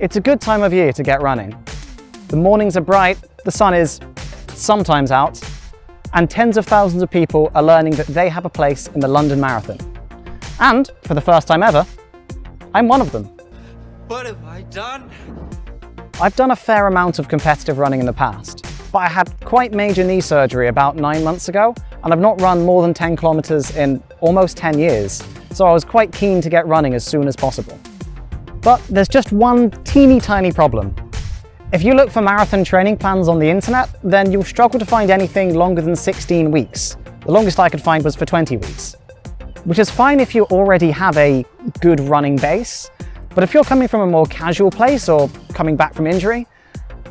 It's a good time of year to get running. The mornings are bright, the sun is sometimes out, and tens of thousands of people are learning that they have a place in the London Marathon. And, for the first time ever, I'm one of them. What have I done? I've done a fair amount of competitive running in the past, but I had quite major knee surgery about 9 months ago, and I've not run more than 10 kilometers in almost 10 years, so I was quite keen to get running as soon as possible. But there's just one teeny tiny problem. If you look for marathon training plans on the internet, then you'll struggle to find anything longer than 16 weeks. The longest I could find was for 20 weeks. Which is fine if you already have a good running base, but if you're coming from a more casual place or coming back from injury,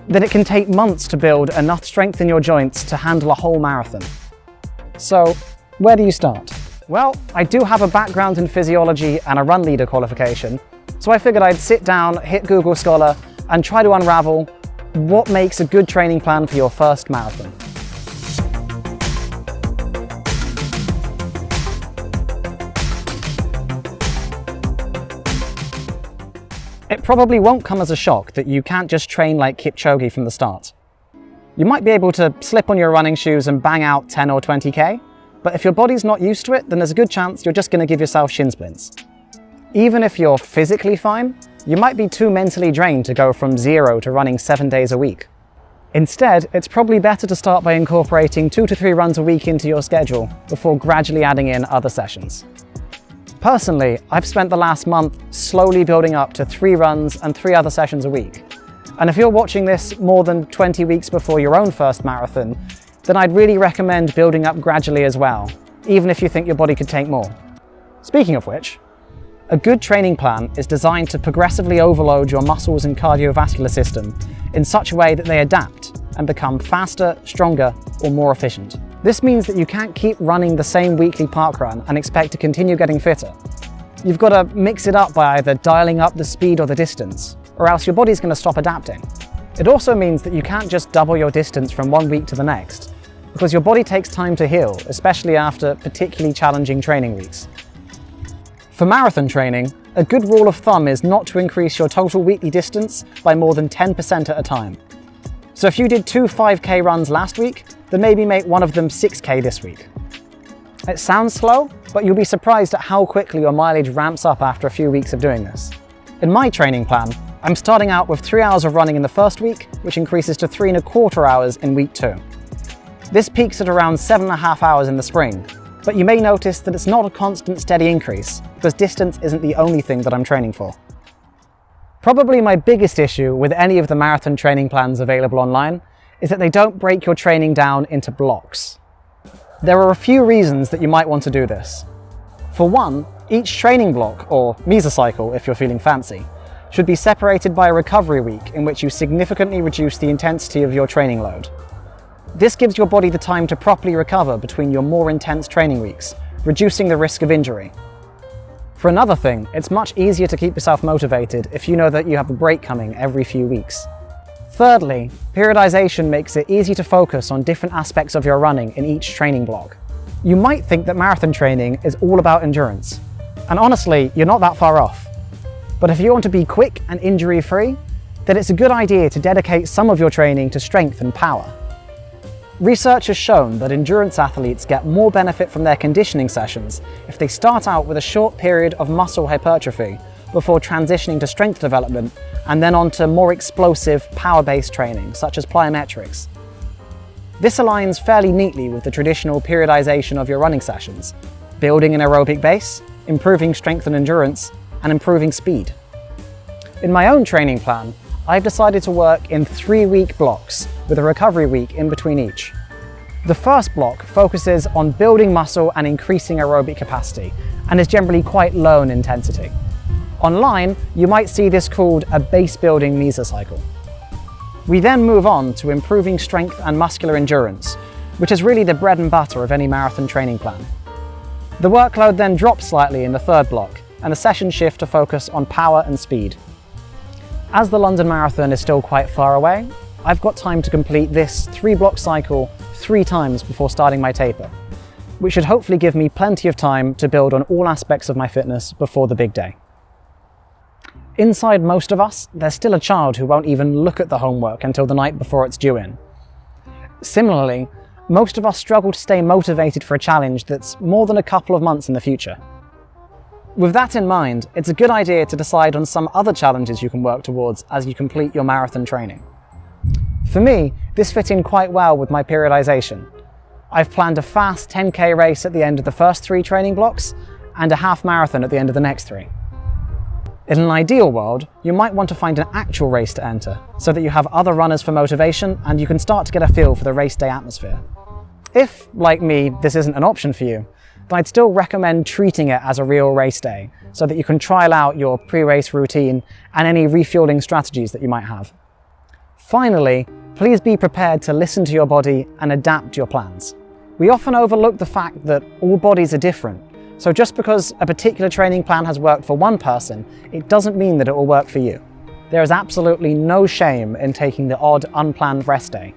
then it can take months to build enough strength in your joints to handle a whole marathon. So, where do you start? Well, I do have a background in physiology and a run leader qualification, so I figured I'd sit down, hit Google Scholar, and try to unravel what makes a good training plan for your first marathon. It probably won't come as a shock that you can't just train like Kipchoge from the start. You might be able to slip on your running shoes and bang out 10 or 20k, but if your body's not used to it, then there's a good chance you're just going to give yourself shin splints. Even if you're physically fine, you might be too mentally drained to go from 0 to running 7 days a week. Instead, it's probably better to start by incorporating 2 to 3 runs a week into your schedule before gradually adding in other sessions. Personally, I've spent the last month slowly building up to 3 runs and 3 other sessions a week. And if you're watching this more than 20 weeks before your own first marathon, then I'd really recommend building up gradually as well, even if you think your body could take more. Speaking of which, a good training plan is designed to progressively overload your muscles and cardiovascular system in such a way that they adapt and become faster, stronger, or more efficient. This means that you can't keep running the same weekly parkrun and expect to continue getting fitter. You've got to mix it up by either dialing up the speed or the distance, or else your body's going to stop adapting. It also means that you can't just double your distance from one week to the next, because your body takes time to heal, especially after particularly challenging training weeks. For marathon training, a good rule of thumb is not to increase your total weekly distance by more than 10% at a time. So if you did 2 5k runs last week, then maybe make one of them 6k this week. It sounds slow, but you'll be surprised at how quickly your mileage ramps up after a few weeks of doing this. In my training plan, I'm starting out with 3 hours of running in the first week, which increases to 3¼ hours in week 2. This peaks at around 7½ hours in the spring, but you may notice that it's not a constant steady increase, because distance isn't the only thing that I'm training for. Probably my biggest issue with any of the marathon training plans available online is that they don't break your training down into blocks. There are a few reasons that you might want to do this. For one, each training block, or mesocycle if you're feeling fancy, should be separated by a recovery week in which you significantly reduce the intensity of your training load. This gives your body the time to properly recover between your more intense training weeks, reducing the risk of injury. For another thing, it's much easier to keep yourself motivated if you know that you have a break coming every few weeks. Thirdly, periodization makes it easy to focus on different aspects of your running in each training block. You might think that marathon training is all about endurance, and honestly, you're not that far off. But if you want to be quick and injury-free, then it's a good idea to dedicate some of your training to strength and power. Research has shown that endurance athletes get more benefit from their conditioning sessions if they start out with a short period of muscle hypertrophy before transitioning to strength development and then on to more explosive, power-based training, such as plyometrics. This aligns fairly neatly with the traditional periodization of your running sessions, building an aerobic base, improving strength and endurance, and improving speed. In my own training plan, I've decided to work in 3-week blocks with a recovery week in between each. The first block focuses on building muscle and increasing aerobic capacity, and is generally quite low in intensity. Online, you might see this called a base building mesocycle. We then move on to improving strength and muscular endurance, which is really the bread and butter of any marathon training plan. The workload then drops slightly in the third block, and the sessions shift to focus on power and speed. As the London Marathon is still quite far away, I've got time to complete this 3-block cycle 3 times before starting my taper, which should hopefully give me plenty of time to build on all aspects of my fitness before the big day. Inside most of us, there's still a child who won't even look at the homework until the night before it's due in. Similarly, most of us struggle to stay motivated for a challenge that's more than a couple of months in the future. With that in mind, it's a good idea to decide on some other challenges you can work towards as you complete your marathon training. For me, this fit in quite well with my periodization. I've planned a fast 10k race at the end of the first 3 training blocks and a half marathon at the end of the next 3. In an ideal world, you might want to find an actual race to enter, so that you have other runners for motivation and you can start to get a feel for the race day atmosphere. If, like me, this isn't an option for you, then I'd still recommend treating it as a real race day, so that you can trial out your pre-race routine and any refueling strategies that you might have. Finally, please be prepared to listen to your body and adapt your plans. We often overlook the fact that all bodies are different, so just because a particular training plan has worked for one person, it doesn't mean that it will work for you. There is absolutely no shame in taking the odd unplanned rest day.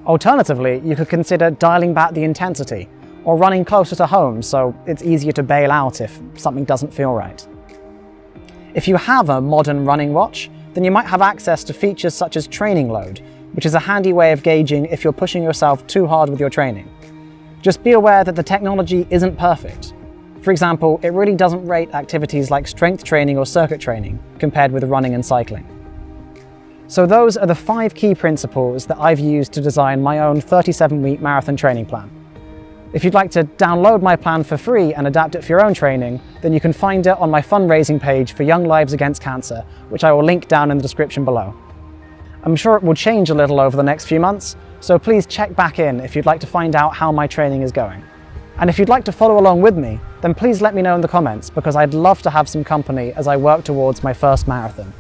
Alternatively, you could consider dialing back the intensity, or running closer to home so it's easier to bail out if something doesn't feel right. If you have a modern running watch, then you might have access to features such as training load, which is a handy way of gauging if you're pushing yourself too hard with your training. Just be aware that the technology isn't perfect. For example, it really doesn't rate activities like strength training or circuit training compared with running and cycling. So those are the 5 key principles that I've used to design my own 37-week marathon training plan. If you'd like to download my plan for free and adapt it for your own training, then you can find it on my fundraising page for Young Lives Against Cancer, which I will link down in the description below. I'm sure it will change a little over the next few months, so please check back in if you'd like to find out how my training is going. And if you'd like to follow along with me, then please let me know in the comments, because I'd love to have some company as I work towards my first marathon.